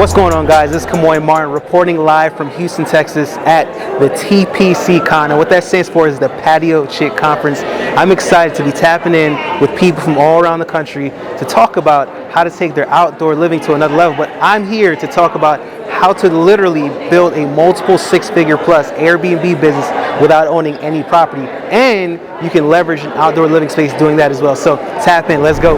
What's going on, guys? This is Kemoy Martin reporting live from Houston, Texas at the TPC Con. And what that stands for is the Patio Chick Conference. I'm excited to be tapping in with people from all around the country to talk about how to take their outdoor living to another level. But I'm here to talk about how to literally build a multiple six-figure plus Airbnb business without owning any property. And you can leverage an outdoor living space doing that as well. So tap in, let's go.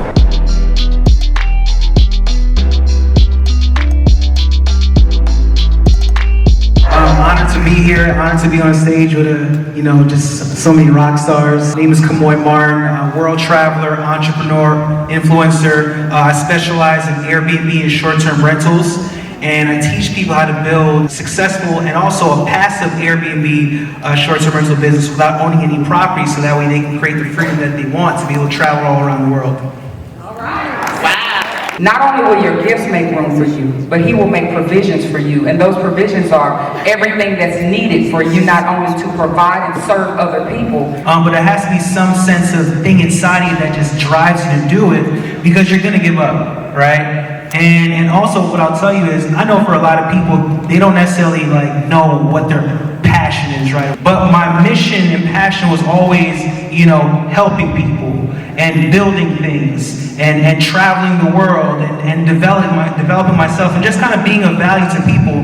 Honored to be here, honored to be on stage with just so many rock stars. My name is Kemoy Martin, a world traveler, entrepreneur, influencer. I specialize in Airbnb and short-term rentals, and I teach people how to build successful and also a passive Airbnb short-term rental business without owning any property, so that way they can create the freedom that they want to be able to travel all around the world. Not only will your gifts make room for you, but he will make provisions for you. And those provisions are everything that's needed for you not only to provide and serve other people. But there has to be some sense of thing inside you that just drives you to do it, because you're going to give up, right? And also what I'll tell you is, I know for a lot of people, they don't necessarily know what their passion is, right? But my mission and passion was always, helping people and building things and traveling the world and developing myself and just kind of being of value to people.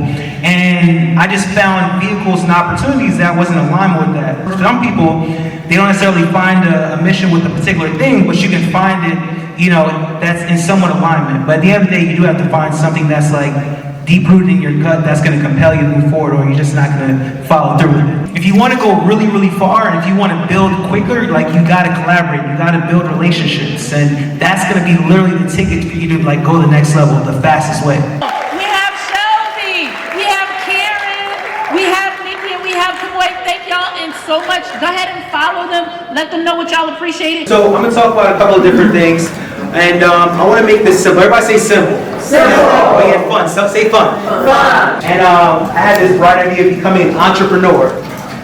And I just found vehicles and opportunities that wasn't aligned with that. For some people, they don't necessarily find a mission with a particular thing, but you can find it, that's in somewhat alignment. But at the end of the day, you do have to find something that's deep-rooted in your gut that's going to compel you to move forward, or you're just not going to follow through with it. If you want to go really, really far, and if you want to build quicker, you got to collaborate, you got to build relationships, and that's going to be literally the ticket for you to go to the next level the fastest way. We have Shelby, we have Karen, we have Nikki, and we have Kemoy. Thank y'all and so much. Go ahead and follow them. Let them know what y'all appreciate. So I'm going to talk about a couple of different things, and I want to make this simple. Everybody say simple. Simple. We had fun. So say fun. Fun. And I had this bright idea of becoming an entrepreneur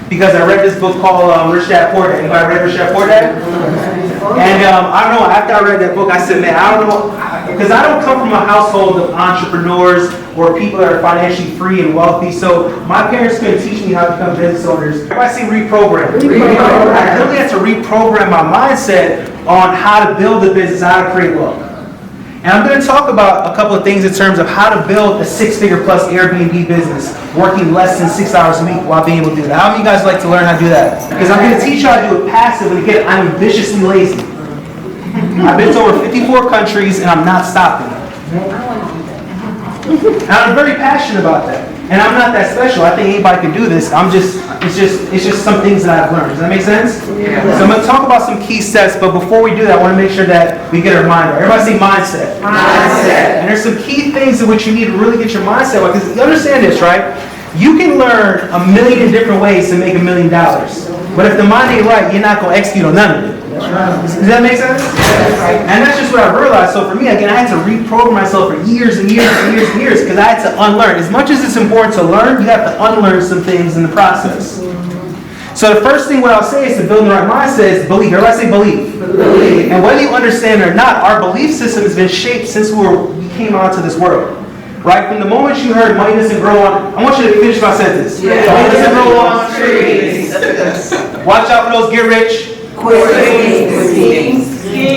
because I read this book called Rich Dad Poor Dad. Anybody read Rich Dad Poor Dad? And I don't know. After I read that book, I said, man, I don't know, because I don't come from a household of entrepreneurs or people that are financially free and wealthy. So my parents couldn't teach me how to become business owners. Everybody say reprogram. I really had to reprogram my mindset on how to build a business, how to create wealth. And I'm going to talk about a couple of things in terms of how to build a six-figure plus Airbnb business, working less than 6 hours a week while being able to do that. How many of you guys like to learn how to do that? Because I'm going to teach you how to do it passive, and again, I'm viciously lazy. I've been to over 54 countries, and I'm not stopping. And I'm very passionate about that. And I'm not that special. I think anybody can do this. It's just some things that I've learned. Does that make sense? Yeah. So I'm going to talk about some key steps, but before we do that, I want to make sure that we get our mind right. Everybody say mindset. Mindset. And there's some key things in which you need to really get your mindset right, because you understand this, right? You can learn a million different ways to make $1 million. But if the mind ain't right, you're not going to execute on none of it. Does that make sense? And that's just what I realized. So for me, again, I had to reprogram myself for years and years and years and years, because I had to unlearn. As much as it's important to learn, you have to unlearn some things in the process. So the first thing what I'll say is to build the right mindset is believe. Everybody say believe. Believe. And whether you understand or not, our belief system has been shaped since we came out to this world. Right? From the moment you heard money doesn't grow on, I want you to finish my sentence. Yeah. Money doesn't grow on trees. Watch out for those get rich. Quick schemes.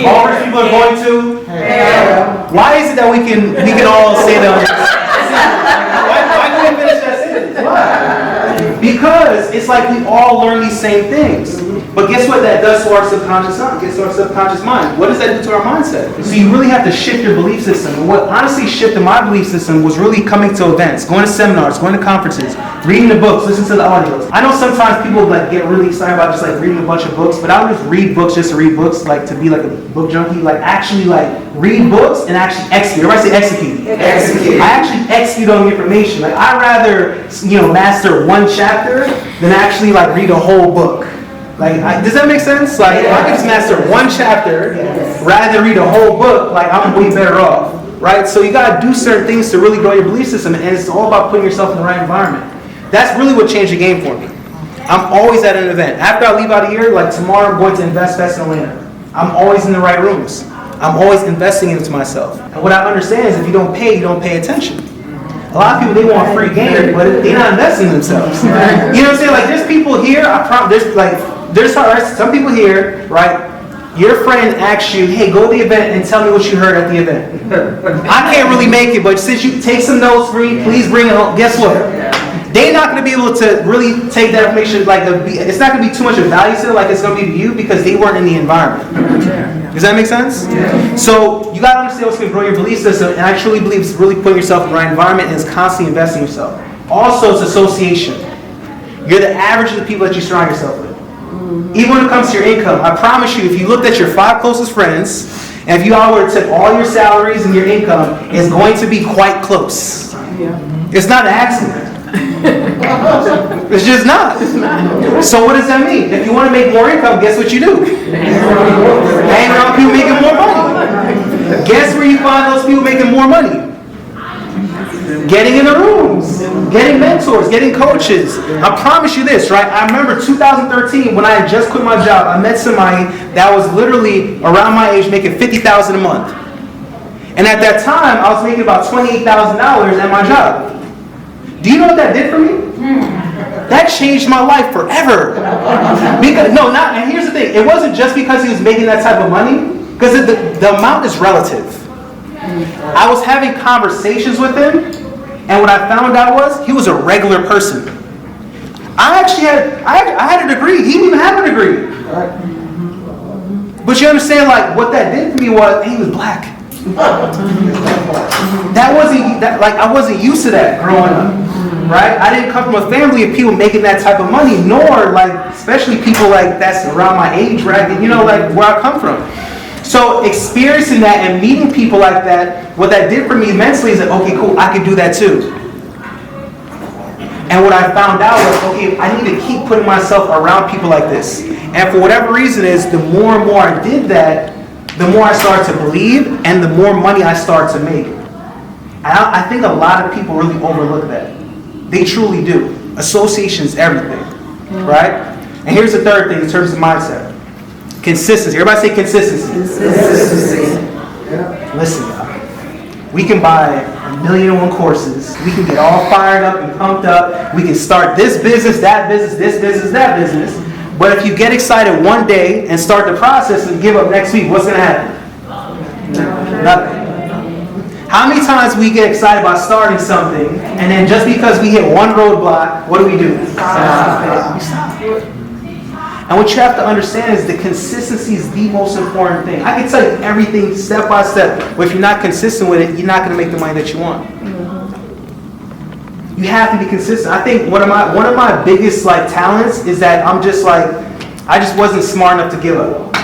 All rich people are going to hell. Why is it that we can all say that? Why can't we finish that sentence? Why? Because it's like we all learn these same things. But guess what that does to our subconscious mind? Gets to our subconscious mind. What does that do to our mindset? So you really have to shift your belief system. And what honestly shifted my belief system was really coming to events, going to seminars, going to conferences, reading the books, listening to the audios. I know sometimes people get really excited about just reading a bunch of books, but I don't just read books just to read books, to be a book junkie. Actually read books and actually execute. Everybody say execute. Execute. I actually execute on the information. I'd rather master one chapter than actually read a whole book. Does that make sense? If I can just master one chapter rather than read a whole book, I'm way better off, right? So you gotta do certain things to really grow your belief system, and it's all about putting yourself in the right environment. That's really what changed the game for me. I'm always at an event. After I leave out of here, tomorrow I'm going to Invest Fest in Atlanta. I'm always in the right rooms. I'm always investing into myself. And what I understand is if you don't pay attention. A lot of people, they want free game, but they're not investing in themselves. You know what I'm saying? Like, there's people here, there's some people here, right? Your friend asks you, hey, go to the event and tell me what you heard at the event. I can't really make it, but since you take some notes for me, please bring it home. Guess what? They're not going to be able to really take that information, it's not going to be too much of value to them like it's going to be to you because they weren't in the environment. Does that make sense? So you got to understand what's going to grow your belief system, and I truly believe it's really putting yourself in the right environment and it's constantly investing in yourself. Also, it's association. You're the average of the people that you surround yourself with. Even when it comes to your income, I promise you, if you looked at your 5 closest friends, and if you all were to take all your salaries and your income, it's going to be quite close. It's not an accident. It's just not. So what does that mean? If you want to make more income, guess what you do? Hang around people making more money. Guess where you find those people making more money? Getting in the rooms, getting mentors, getting coaches. I promise you this, right? I remember 2013 when I had just quit my job. I met somebody that was literally around my age making $50,000 a month. And at that time, I was making about $28,000 at my job. Do you know what that did for me? That changed my life forever. And here's the thing. It wasn't just because he was making that type of money, because the amount is relative. I was having conversations with him, and what I found out was he was a regular person. I had a degree. He didn't even have a degree. But you understand, like, what that did to me was he was black. I wasn't used to that growing up, right? I didn't come from a family of people making that type of money, nor especially people that's around my age bracket, where I come from. So experiencing that and meeting people like that, what that did for me mentally is okay, cool, I can do that too. And what I found out was, okay, I need to keep putting myself around people like this. And for whatever reason the more and more I did that, the more I started to believe and the more money I started to make. And I think a lot of people really overlook that. They truly do. Association is everything, right? And here's the third thing in terms of mindset. Consistency. Everybody say consistency. Consistency. Listen, y'all. We can buy 1,000,001 courses. We can get all fired up and pumped up. We can start this business, that business, this business, that business. But if you get excited one day and start the process and give up next week, what's going to happen? Nothing. How many times we get excited about starting something, and then just because we hit one roadblock, what do? We stop. And what you have to understand is the consistency is the most important thing. I can tell you everything step by step, but if you're not consistent with it, you're not going to make the money that you want. You have to be consistent. I think one of my biggest talents is that I just wasn't smart enough to give up.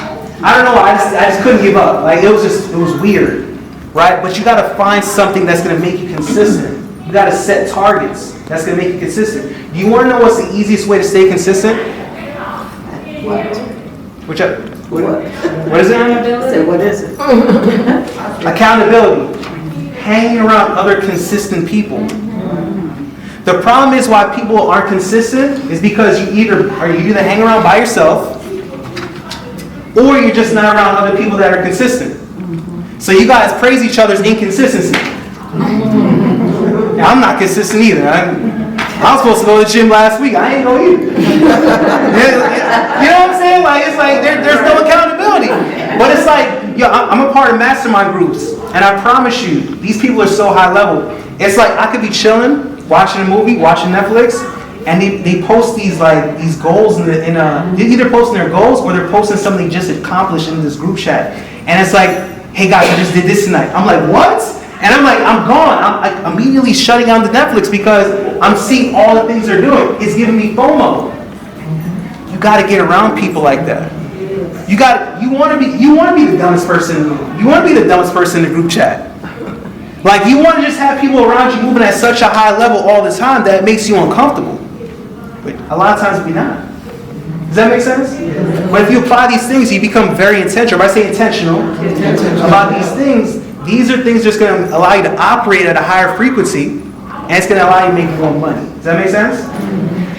I don't know, I just couldn't give up. It was weird, right? But you got to find something that's going to make you consistent. You got to set targets that's going to make you consistent. Do you want to know what's the easiest way to stay consistent? What is it? What is it? Accountability. Hanging around other consistent people. The problem is why people aren't consistent is because you either hang around by yourself or you're just not around other people that are consistent. So you guys praise each other's inconsistency. I'm not consistent either. I was supposed to go to the gym last week. I ain't go either. You know what I'm saying? There's no accountability. But it's I'm a part of mastermind groups, and I promise you, these people are so high level. It's I could be chilling, watching a movie, watching Netflix, and they post these goals they're either posting their goals or they're posting something just accomplished in this group chat. And it's hey guys, I just did this tonight. I'm what? And I'm gone. I'm immediately shutting down the Netflix because I'm seeing all the things they're doing. It's giving me FOMO. You got to get around people like that. You want to be the dumbest person. You want to be the dumbest person in the group chat. You want to just have people around you moving at such a high level all the time that it makes you uncomfortable. But a lot of times we not. Does that make sense? But if you apply these things, you become very intentional. If I say intentional about these things, these are things that's going to allow you to operate at a higher frequency, and it's going to allow you to make more money. Does that make sense?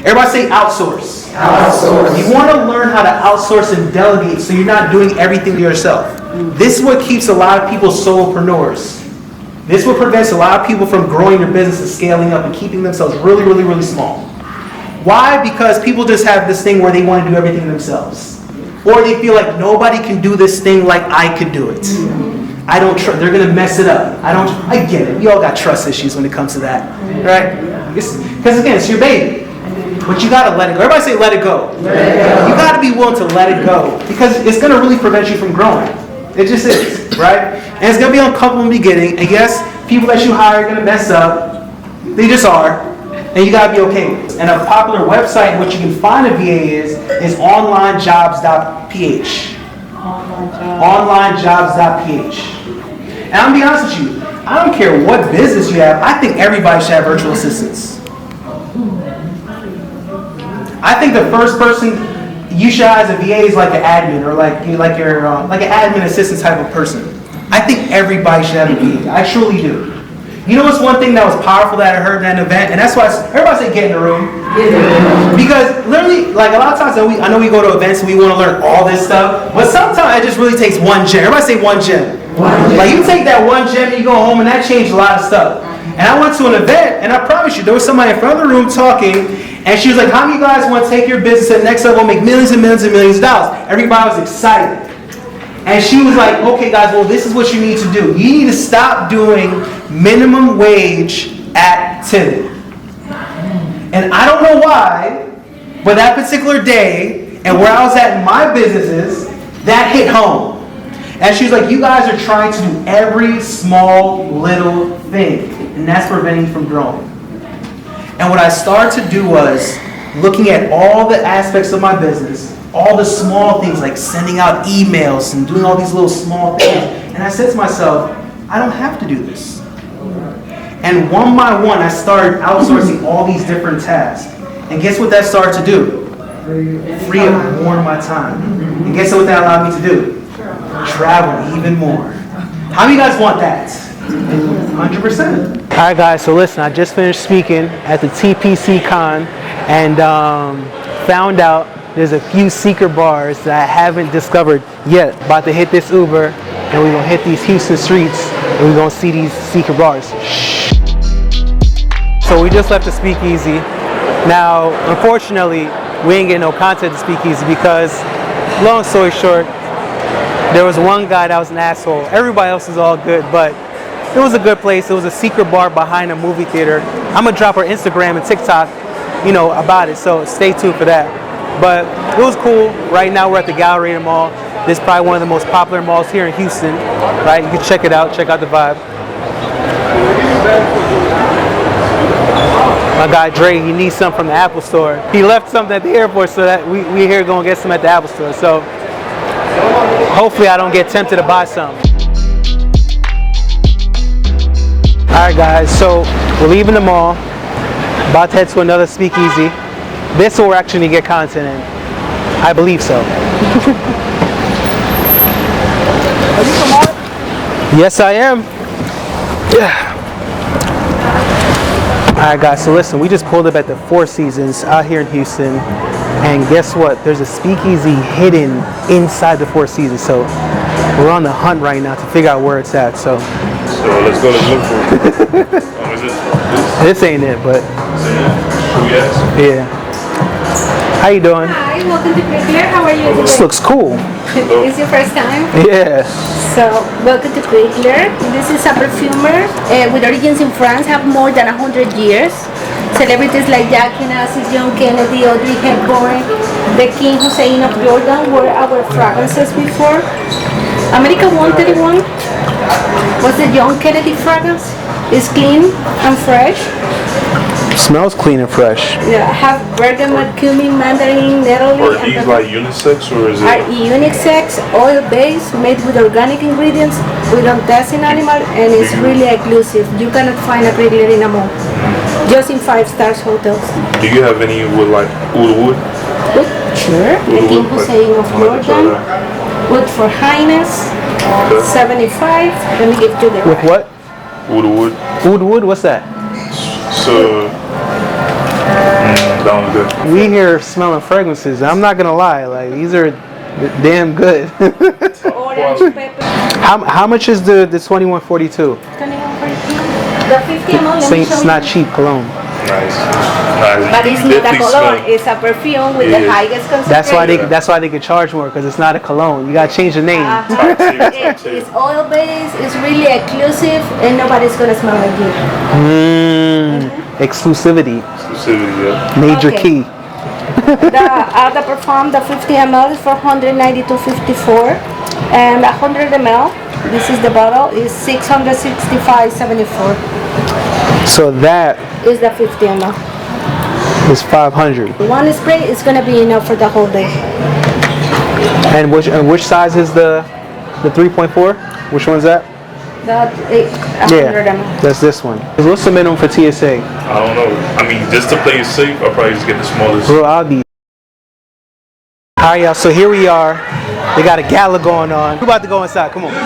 Everybody say outsource. Outsource. You want to learn how to outsource and delegate so you're not doing everything yourself. This is what keeps a lot of people solopreneurs. This what prevents a lot of people from growing their business and scaling up and keeping themselves really, really, really small. Why? Because people just have this thing where they want to do everything themselves. Or they feel like nobody can do this thing like I could do it. I don't trust, they're going to mess it up. I get it. We all got trust issues when it comes to that. Right? Because again, it's your baby. But you got to let it go. Everybody say let it go. Let it go. You got to be willing to let it go. Because it's going to really prevent you from growing. It just is. Right? And it's going to be uncomfortable in the beginning. And yes, people that you hire are going to mess up. They just are. And you got to be okay with it. And a popular website which you can find a VA is onlinejobs.ph. Onlinejobs.ph. And I'm going to be honest with you. I don't care what business you have. I think everybody should have virtual assistants. I think the first person you should have as a VA is like an admin or like an admin assistant type of person. I think everybody should have a VA. I truly do. You know what's one thing that was powerful that I heard in that event? And that's why everybody say get in the room. Because literally, like a lot of times I know we go to events and we want to learn all this stuff, but sometimes it just really takes one gem. Everybody say one gem. Like you take that one gem and you go home and that changed a lot of stuff. And I went to an event and I promise you, there was somebody in front of the room talking and she was like, how many of you guys want to take your business to the next level and make millions and millions and millions of dollars? Everybody was excited. And she was like, okay guys, well this is what you need to do. You need to stop doing minimum wage activity. And I don't know why, but that particular day and where I was at in my businesses, that hit home. And she was like, you guys are trying to do every small little thing. And that's preventing you from growing. And what I started to do was looking at all the aspects of my business, all the small things like sending out emails and doing all these little small things. And I said to myself, I don't have to do this. And one by one, I started outsourcing all these different tasks. And guess what that started to do? Free up more of my time. And guess what that allowed me to do? Travel even more. How many of you guys want that? 100%. All right, guys. So listen, I just finished speaking at the TPC Con and found out there's a few secret bars that I haven't discovered yet. About to hit this Uber, and we're gonna hit these Houston streets, and we're gonna see these secret bars. So we just left the Speakeasy. Now, unfortunately, we ain't getting no content to Speakeasy because, long story short, there was one guy that was an asshole. Everybody else is all good, but it was a good place. It was a secret bar behind a movie theater. I'm gonna drop our Instagram and TikTok, about it. So stay tuned for that. But it was cool. Right now we're at the Galleria Mall. This is probably one of the most popular malls here in Houston. Right? You can check it out. Check out the vibe. My guy Dre, he needs something from the Apple Store. He left something at the airport, so that we here gonna get some at the Apple Store. So hopefully I don't get tempted to buy some. Alright guys, so we're leaving the mall, about to head to another Speakeasy. This will actually get content in. I believe so. Are you from Art? Yes I am. Yeah. Alright guys, so listen, we just pulled up at the Four Seasons out here in Houston. And guess what? There's a Speakeasy hidden inside the Four Seasons. So we're on the hunt right now to figure out where it's at. So let's go. Let's look for it. Is this ain't it, but yes. Yeah. How you doing? Hi, welcome to Quickler. How are you today? This looks cool. It's your first time? Yeah. So, welcome to Quickler. This is a perfumer with origins in France, have more than 100 years. Celebrities like Jack Kennedy, John Kennedy, Audrey Hepburn, the King Hussein of Jordan were our fragrances before. America 131 was the John Kennedy fragrance. It's clean and fresh. Smells clean and fresh. Yeah, have bergamot, cumin, mandarin, nettle. Are these like unisex or is it? Are unisex, oil-based, made with organic ingredients. We don't test in animal, and it's really exclusive. You cannot find a regular in a mall, just in 5-star hotels. Do you have any with like wood? Wood, sure. The King Hussein of Jordan. Wood for Highness, 75. Let me give you the With what? Wood. Wood? What's that? So that one's good. We here smelling fragrances. I'm not gonna lie, like these are damn good. orange pepper. How much is the 2142? 2142. The 50 ml, let me It's show not you. cheap cologne. Nice. But it's not a Definitely cologne, smell. it's a perfume with the Yeah. highest concentration. That's why they could charge more, because it's not a cologne. You gotta change the name. Top tier, top tier. It's oil based, it's really exclusive, and nobody's gonna smell like you. Exclusivity. Exclusivity, yeah. Major Okay. key. The perfume, the 50 ml is for 192.54, and 100 ml, this is the bottle, is 665.74. So that Is the 50 ml. is 500. One spray is gonna be enough for the whole day. And which size is the 3.4? Which one's that? That 100 ml. That's this one. What's the minimum for TSA? I don't know. I mean, just to play it safe, I'll probably just get the smallest. Bro, I'll be. Alright, y'all, so here we are. They got a gala going on. We're about to go inside. Come on. We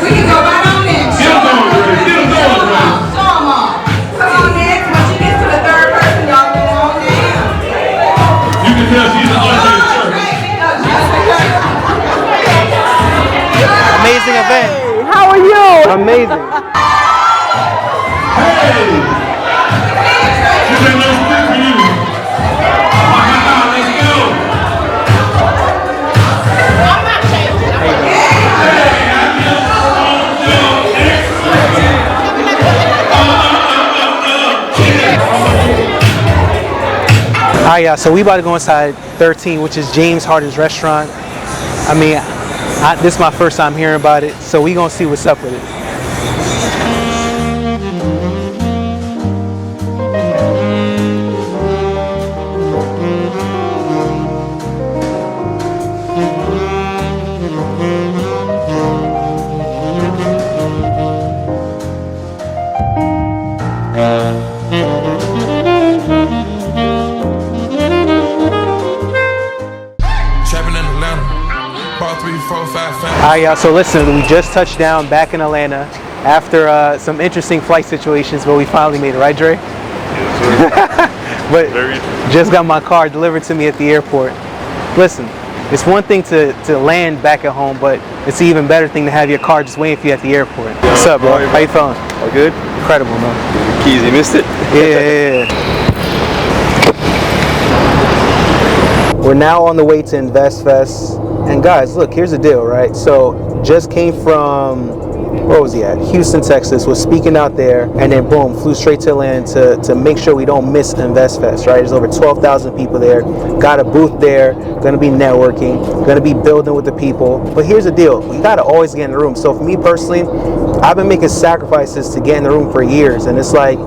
can go right on in. Show them all. Come on, next. Once you get to the third person, y'all go on down. You can tell she's an automated church. Amazing event. How are you? Amazing. Hey! She said, let's speak for you. Let's go. Alright, y'all, so we about to go inside 13, which is James Harden's restaurant. I mean, this is my first time hearing about it, so we gonna see what's up with it. Trapping in Atlanta. Ball 3, 4, 5, 5. Alright, y'all, so listen, we just touched down back in Atlanta after some interesting flight situations, but we finally made it, right, Dre? But Very just got my car delivered to me at the airport. Listen, it's one thing to land back at home, but it's an even better thing to have your car just waiting for you at the airport. What's up, bro? How you feeling? All good? Incredible, man. Keys, you missed it? Yeah. We're now on the way to Invest Fest. And guys, look, here's the deal, right? So just came from, where was he at? Houston, Texas, was speaking out there, and then boom, flew straight to Atlanta to make sure we don't miss Invest Fest, right? There's over 12,000 people there, got a booth there, gonna be networking, gonna be building with the people. But here's the deal, you gotta always get in the room. So for me personally, I've been making sacrifices to get in the room for years, and it's like,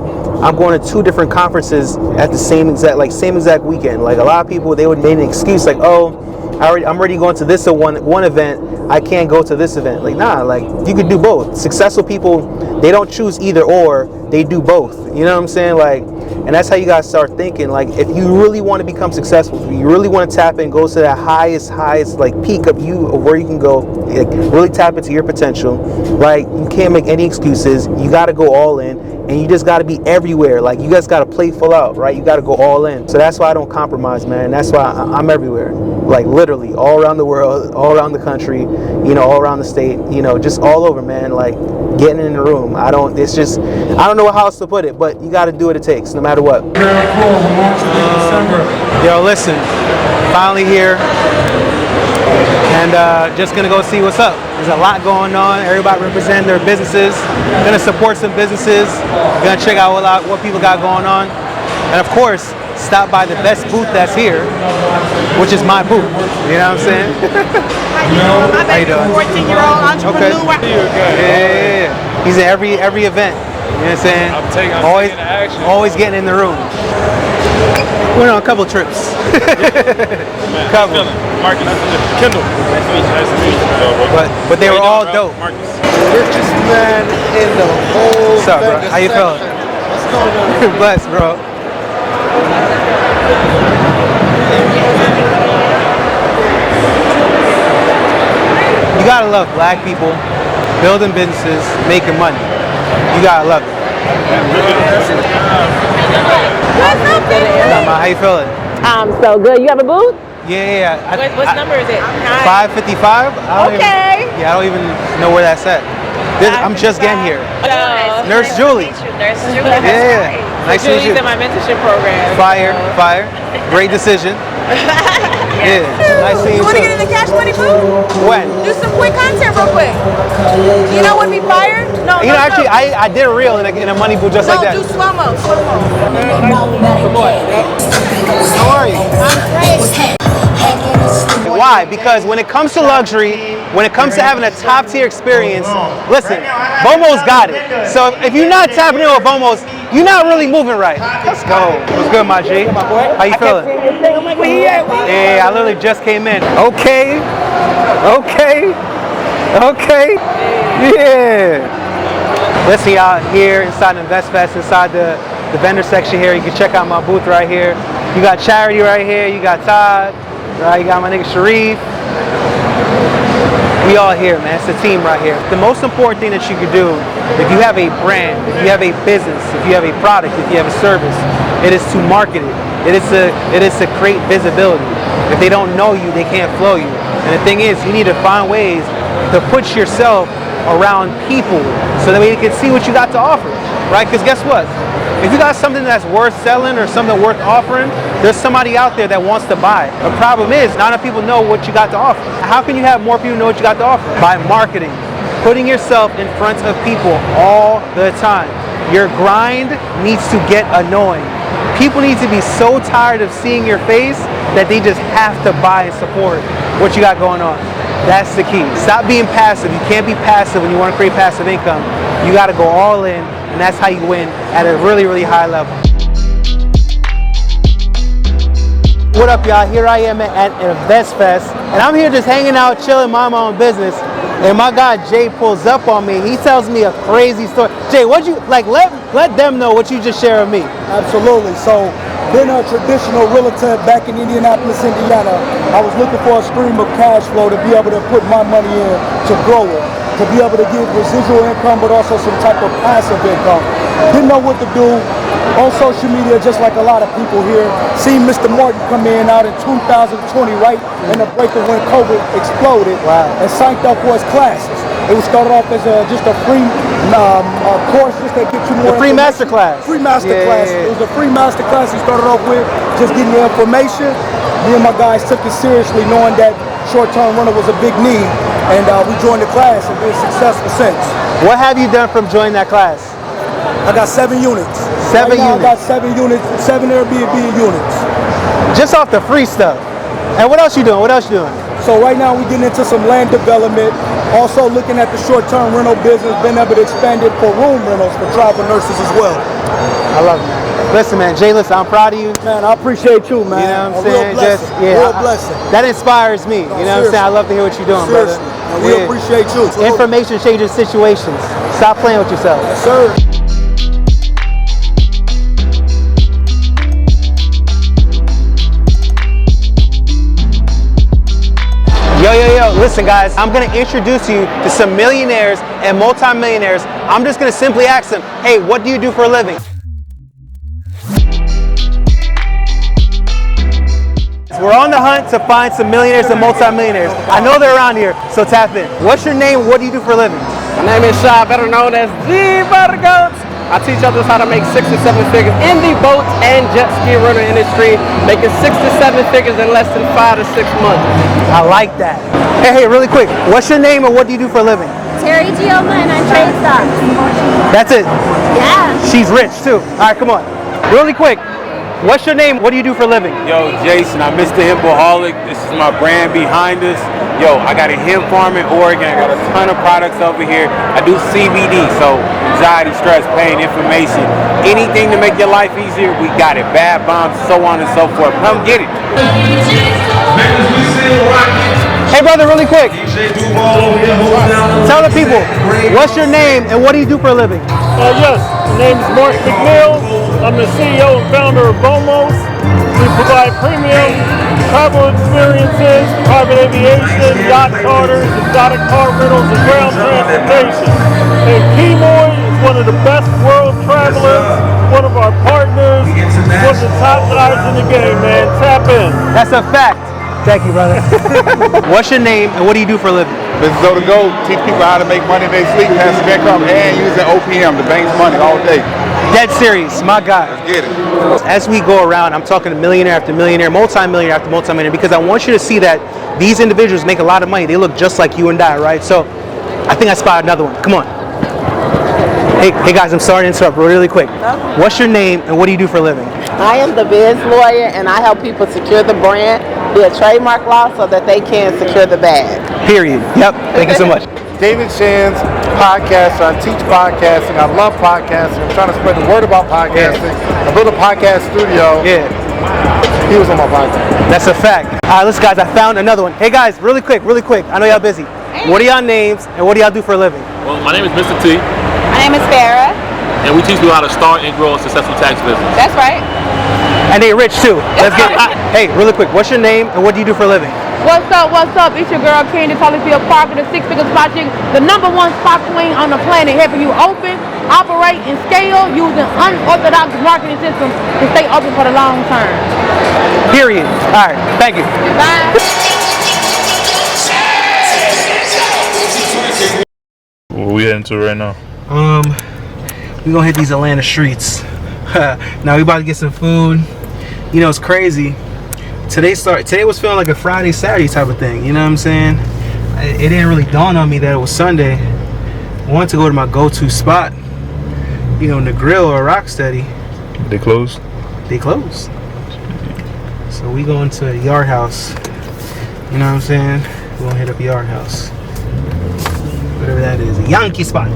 I'm going to 2 different conferences at the same exact weekend. Like a lot of people, they would make an excuse like, oh, I'm already going to this one event, I can't go to this event. Like, nah, like you could do both. Successful people, they don't choose either or, they do both. You know what I'm saying? Like, and that's how you guys start thinking. Like, if you really want to become successful, if you really want to tap in, go to that highest like peak of where you can go, like, really tap into your potential. Like, you can't make any excuses. You got to go all in. And you just got to be everywhere. Like, you guys got to play full out, right? You got to go all in. So that's why I don't compromise, man. That's why I'm everywhere. Like, literally all around the world, all around the country, you know, all around the state, you know, just all over, man. Like, getting in the room. I don't know how else to put it, but you got to do what it takes, no matter what. Very cool. We're launching in December. Yo, listen, finally here. And just gonna go see what's up. There's a lot going on. Everybody representing their businesses. Gonna support some businesses. Gonna check out what people got going on. And of course, stop by the best booth that's here, which is my booth. You know what I'm saying? How you doing? 14-year-old entrepreneur. Yeah. He's in every event. You know what I'm saying? I'm taking action. Always getting in the room. Went on a couple trips. Couple. Marcus, Kendall. Nice to meet you. But they were all dope. Marcus. Richest man in the whole What's up, bro? Vegas How you feeling? section. What's going on? Blessed, bro. You gotta love black people building businesses, making money. You gotta love it. How you feeling? I'm so good. You have a booth? Yeah. What number is it? 555? Okay. I don't even know where that's at. I'm just getting here. Hello. Nurse Julie. Nurse Julie. Yeah. Nice to meet Julie's you. in my mentorship program. Fire. Great decision. Yeah. Nice seeing You you want to too. get in the Cash Money booth? When? Do some quick content real quick. You know what would be fire? No, You know, actually, I did a reel in a money booth just like that. do slow-mo. How are you? Why? Because when it comes to luxury, when it comes to having a top tier experience, listen, Bomo's got it. So if you're not tapping in with Bomo's, you're not really moving right. Let's go. What's good, my G? How you feeling? Yeah, I literally just came in. Okay. Yeah. Let's see out here inside InvestFest, inside the vendor section here. You can check out my booth right here. You got Charity right here. You got Todd. Right, you got my nigga Sharif. We all here, man. It's a team right here. The most important thing that you could do, if you have a brand, if you have a business, if you have a product, if you have a service, it is to market it. It is to create visibility. If they don't know you, they can't flow you. And the thing is, you need to find ways to put yourself around people so that way they can see what you got to offer, right? Because guess what? If you got something that's worth selling or something worth offering, there's somebody out there that wants to buy it. The problem is, not enough people know what you got to offer. How can you have more people know what you got to offer? By marketing, putting yourself in front of people all the time. Your grind needs to get annoying. People need to be so tired of seeing your face that they just have to buy and support what you got going on. That's the key. Stop being passive. You can't be passive when you want to create passive income. You got to go all in, and that's how you win at a really, really high level. What up, y'all? Here I am at InvestFest, and I'm here just hanging out, chilling, minding my own business. And my guy Jay pulls up on me. He tells me a crazy story. Jay, what'd you like? Let them know what you just shared with me. Absolutely. So, been a traditional realtor back in Indianapolis, Indiana. I was looking for a stream of cash flow to be able to put my money in to grow it, to be able to give residual income, but also some type of passive income. Didn't know what to do. On social media, just like a lot of people here, seen Mr. Martin come in out in 2020, right in the break of when COVID exploded, and signed up for his classes. It was started off as just a free course just to get you more. The free masterclass. Free masterclass. Yeah. It was a free masterclass he started off with, just getting the information. Me and my guys took it seriously, knowing that short-term rental was a big need, and we joined the class and been successful since. What have you done from joining that class? I got 7 units. Seven units. I got 7 units, 7 Airbnb units. Just off the free stuff. And what else you doing? So right now we're getting into some land development. Also looking at the short-term rental business, been able to expand it for room rentals for travel nurses as well. I love it, man. Listen, man, Jay, listen, I'm proud of you. Man, I appreciate you, man. You know what I'm saying? Real blessing. Real blessing. That inspires me. You know what I'm saying? I love to hear what you're doing, seriously. brother. And we appreciate you. Information changes situations. Stop playing with yourself. Yes, sir. Yo, listen guys, I'm gonna introduce you to some millionaires and multimillionaires. I'm just gonna simply ask them, hey, what do you do for a living? We're on the hunt to find some millionaires and multimillionaires. I know they're around here, so tap in. What's your name? What do you do for a living? My name is Shy, better known as the Buttergoats. I teach others how to make 6 to 7 figures in the boat and jet ski rental industry, making 6 to 7 figures in less than 5 to 6 months. I like that. Hey, really quick, what's your name and what do you do for a living? Terry Gioma and I trade stocks. That's it? Yeah. She's rich too. All right, come on. Really quick, what's your name? What do you do for a living? Yo, Jason, I'm Mr. Hempaholic. This is my brand behind us. Yo, I got a hemp farm in Oregon. I got a ton of products over here. I do CBD, so anxiety, stress, pain, inflammation. Anything to make your life easier, we got it. Bad bombs, so on and so forth. Come get it. Hey brother, really quick. Tell the people, what's your name and what do you do for a living? Yes, my name is Mark McNeil. I'm the CEO and founder of Bomos. We provide premium travel experiences, private aviation, yacht charters, exotic car rentals, and ground transportation. And Kemoy is one of the best world travelers, one of our partners, one of the top guys in the game, man. Tap in. That's a fact. Thank you, brother. What's your name and what do you do for a living? Business Zo to Go, teach people how to make money in their sleep, passive income, and using OPM, the bank's money all day. Dead serious, my guy. Let's get it. As we go around, I'm talking to millionaire after millionaire, multi-millionaire after multi-millionaire, because I want you to see that these individuals make a lot of money. They look just like you and I, right? So I think I spotted another one. Come on. Hey guys, I'm sorry to interrupt really quick. What's your name and what do you do for a living? I am the biz lawyer and I help people secure the brand via trademark law so that they can secure the bag. Period. Yep. Thank you so much. David Shands, podcaster. I teach podcasting. I love podcasting. I'm trying to spread the word about podcasting. I built a podcast studio. Yeah. He was on my podcast. That's a fact. All right, listen guys, I found another one. Hey guys, really quick. I know y'all busy. What are y'all names and what do y'all do for a living? Well, my name is Mr. T. My name is Farrah. And we teach people how to start and grow a successful tax business. That's right. And they rich too. Let's get it. Hey, really quick, what's your name and what do you do for a living? What's up? It's your girl Candy Tullyfield Parker, the six-figure spot chick, the #1 spot queen on the planet, helping you open, operate, and scale using unorthodox marketing systems to stay open for the long term. Period. All right, thank you. Bye. What we heading to right now? We gonna hit these Atlanta streets. Now we about to get some food. You know, it's crazy. Today was feeling like a Friday, Saturday type of thing. You know what I'm saying? It didn't really dawn on me that it was Sunday. I wanted to go to my go-to spot. You know, in the grill or Rocksteady. They closed? They closed. So we going to a Yard House. You know what I'm saying? We're gonna hit up Yard House. Whatever that is, a Yankee spot.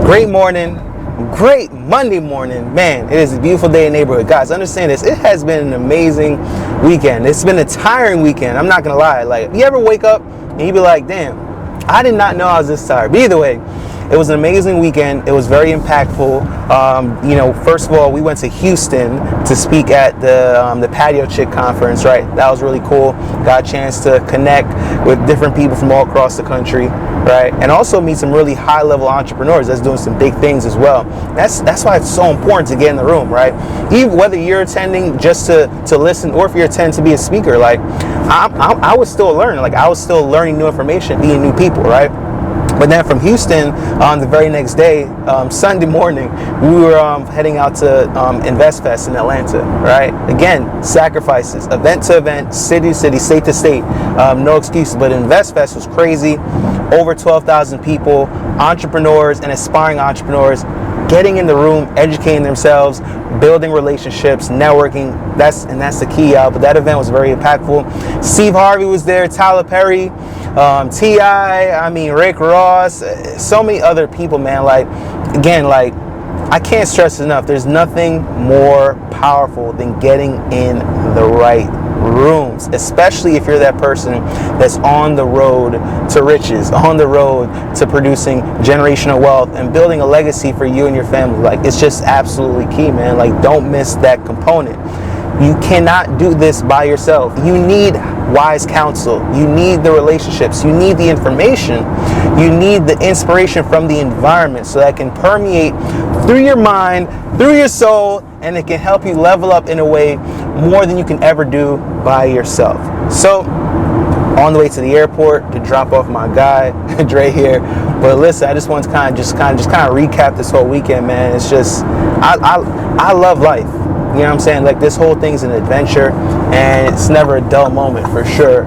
Great morning, great Monday morning. Man, it is a beautiful day in the neighborhood. Guys, understand this, it has been an amazing weekend. It's been a tiring weekend, I'm not gonna lie. Like, you ever wake up and you be like, damn, I did not know I was this tired. But either way, it was an amazing weekend. It was very impactful. You know, first of all, we went to Houston to speak at the Patio Chick conference, right? That was really cool. Got a chance to connect with different people from all across the country, right? And also meet some really high-level entrepreneurs that's doing some big things as well. That's why it's so important to get in the room, right? Even whether you're attending just to listen or if you're attending to be a speaker, like I was still learning. Like I was still learning new information, meeting new people, right? But then from Houston, on the very next day, Sunday morning, we were heading out to InvestFest in Atlanta, right? Again, sacrifices, event to event, city to city, state to state, no excuses. But InvestFest was crazy. Over 12,000 people, entrepreneurs and aspiring entrepreneurs, getting in the room, educating themselves, building relationships, networking. That's the key, y'all. But that event was very impactful. Steve Harvey was there, Tyler Perry, T.I., I mean, Rick Ross, so many other people, man. Like, again, like, I can't stress enough, there's nothing more powerful than getting in the right rooms, especially if you're that person that's on the road to riches, on the road to producing generational wealth and building a legacy for you and your family. Like, it's just absolutely key, man. Like, don't miss that component. You cannot do this by yourself. You need wise counsel. You need the relationships. You need the information. You need the inspiration from the environment so that can permeate through your mind, through your soul, and it can help you level up in a way more than you can ever do by yourself. So, on the way to the airport to drop off my guy, Dre here. But listen, I just want to kind of recap this whole weekend, man. It's just, I love life. You know what I'm saying? Like, this whole thing's an adventure, and it's never a dull moment for sure.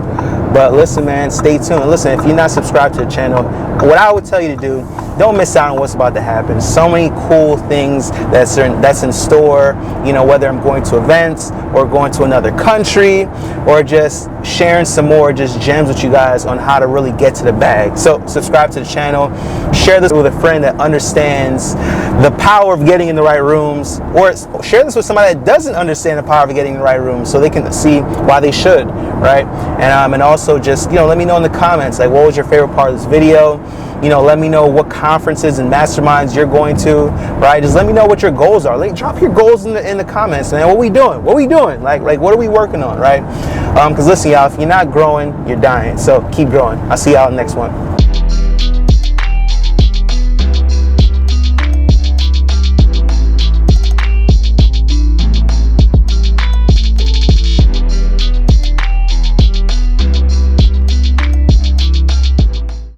But listen, man, stay tuned. Listen, if you're not subscribed to the channel, what I would tell you to do, don't miss out on what's about to happen. So many cool things that's in store, you know, whether I'm going to events or going to another country or just sharing some more just gems with you guys on how to really get to the bag. So subscribe to the channel, share this with a friend that understands the power of getting in the right rooms, or share this with somebody that doesn't understand the power of getting in the right rooms so they can see why they should, right? And also just, you know, let me know in the comments, like, what was your favorite part of this video? You know, let me know what conferences and masterminds you're going to, right? Just let me know what your goals are. Like, drop your goals in the comments, man. What we doing? What we doing? Like what are we working on, right? Because listen, y'all, if you're not growing, you're dying. So keep growing. I'll see y'all in the next one.